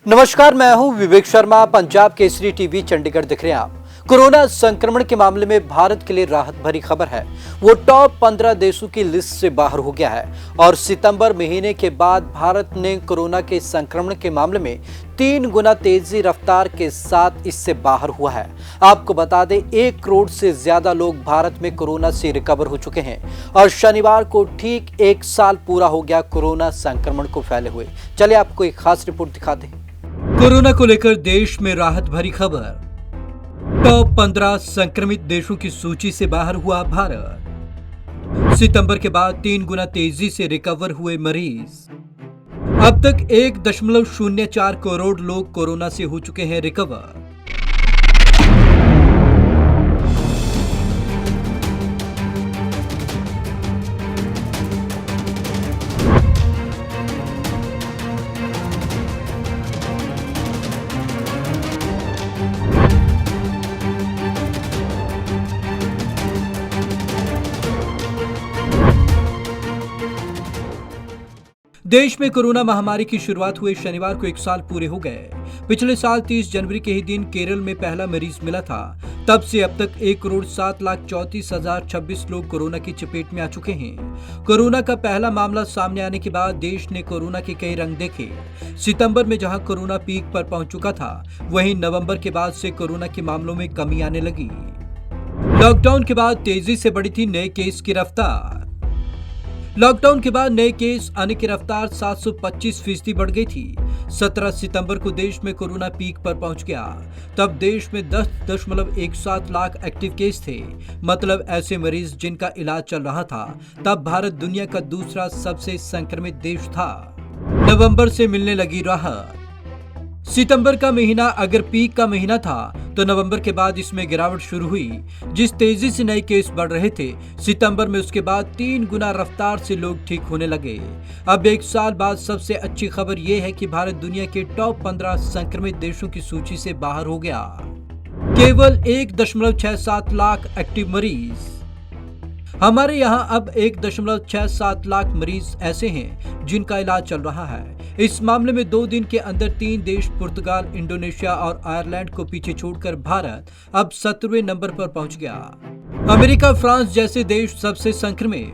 नमस्कार, मैं हूं विवेक शर्मा। पंजाब केसरी टीवी चंडीगढ़ दिख रहे हैं आप। कोरोना संक्रमण के मामले में भारत के लिए राहत भरी खबर है। वो टॉप 15 देशों की लिस्ट से बाहर हो गया है और सितंबर महीने के बाद भारत ने कोरोना के संक्रमण के मामले में 3 गुना तेजी रफ्तार के साथ इससे बाहर हुआ है। आपको बता दें, 1 करोड़ से ज्यादा लोग भारत में कोरोना से रिकवर हो चुके हैं और शनिवार को ठीक 1 साल पूरा हो गया कोरोना संक्रमण को फैले हुए। चलिए आपको एक खास रिपोर्ट दिखाते हैं। कोरोना को लेकर देश में राहत भरी खबर। टॉप 15 संक्रमित देशों की सूची से बाहर हुआ भारत। सितंबर के बाद 3 गुना तेजी से रिकवर हुए मरीज। अब तक 1.04 करोड़ लोग कोरोना से हो चुके हैं रिकवर। देश में कोरोना महामारी की शुरुआत हुए शनिवार को 1 साल पूरे हो गए। पिछले साल 30 जनवरी के ही दिन केरल में पहला मरीज मिला था। तब से अब तक 1,07,34,026 लोग कोरोना की चपेट में आ चुके हैं। कोरोना का पहला मामला सामने आने के बाद देश ने कोरोना के कई रंग देखे। सितंबर में जहां कोरोना पीक पर पहुंच चुका था, वहीं नवंबर के बाद से कोरोना के मामलों में कमी आने लगी। लॉकडाउन के बाद तेजी से बढ़ी थी नए केस की रफ्तार। लॉकडाउन के बाद नए केस आने की रफ्तार 725% बढ़ गई थी। 17 सितंबर को देश में कोरोना पीक पर पहुंच गया। तब देश में 10.17 लाख एक्टिव केस थे, मतलब ऐसे मरीज जिनका इलाज चल रहा था। तब भारत दुनिया का दूसरा सबसे संक्रमित देश था। नवंबर से मिलने लगी राहत। सितंबर का महीना अगर पीक का महीना था, तो नवंबर के बाद इसमें गिरावट शुरू हुई। जिस तेजी से नए केस बढ़ रहे थे सितंबर में, उसके बाद 3 गुना रफ्तार से लोग ठीक होने लगे। अब 1 साल बाद सबसे अच्छी खबर यह है कि भारत दुनिया के टॉप 15 संक्रमित देशों की सूची से बाहर हो गया। केवल 1.67 लाख एक्टिव मरीज। हमारे यहाँ अब 1.67 लाख मरीज ऐसे हैं जिनका इलाज चल रहा है। इस मामले में 2 दिन के अंदर 3 देश पुर्तगाल, इंडोनेशिया और आयरलैंड को पीछे छोड़कर भारत अब 17वें नंबर पर पहुंच गया। अमेरिका, फ्रांस जैसे देश सबसे संक्रमित।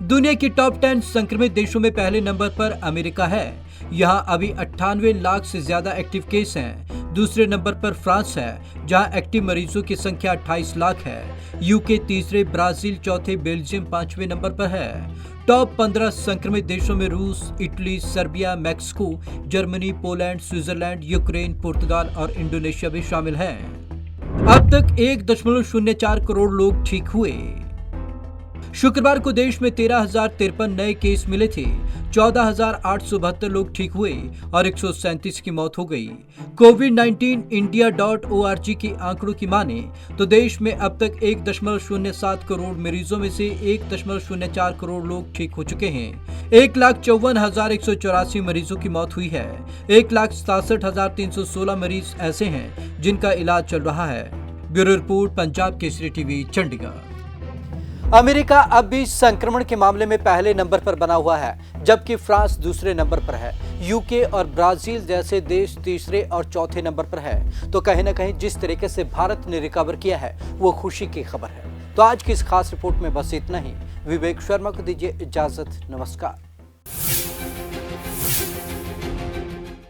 दुनिया की टॉप 10 संक्रमित देशों में पहले नंबर पर अमेरिका है। यहाँ अभी 98 लाख से ज्यादा एक्टिव केस हैं। दूसरे नंबर पर फ्रांस है, जहां एक्टिव मरीजों की संख्या 28 लाख है। यूके तीसरे, ब्राजील चौथे, बेल्जियम 5वें नंबर पर है। टॉप 15 संक्रमित देशों में रूस, Italy, Serbia, Mexico, Germany, Poland, Switzerland, Ukraine, पुर्तगाल और इंडोनेशिया भी शामिल हैं। अब तक 1.04 करोड़ लोग ठीक हुए। शुक्रवार को देश में 13,053 नए केस मिले थे। 14,872 लोग ठीक हुए और 137 की मौत हो गई। कोविड-19 India.org की आंकड़ों की माने तो देश में अब तक 1.07 करोड़ मरीजों में से 1.04 करोड़ लोग ठीक हो चुके हैं। 1,54,184 मरीजों की मौत हुई है। 1,67,316 मरीज ऐसे हैं जिनका इलाज चल रहा है। Bureau report, Punjab Kesari TV, Chandigarh. America अब भी संक्रमण के मामले में पहले नंबर पर बना हुआ है, जबकि फ्रांस दूसरे नंबर पर है। यूके और ब्राजील जैसे देश तीसरे और चौथे नंबर पर है। तो कहीं ना कहीं जिस तरीके से भारत ने रिकवर किया है, वो खुशी की खबर है। तो आज की इस खास रिपोर्ट में बस इतना ही। विवेक शर्मा को दीजिए इजाजत। नमस्कार।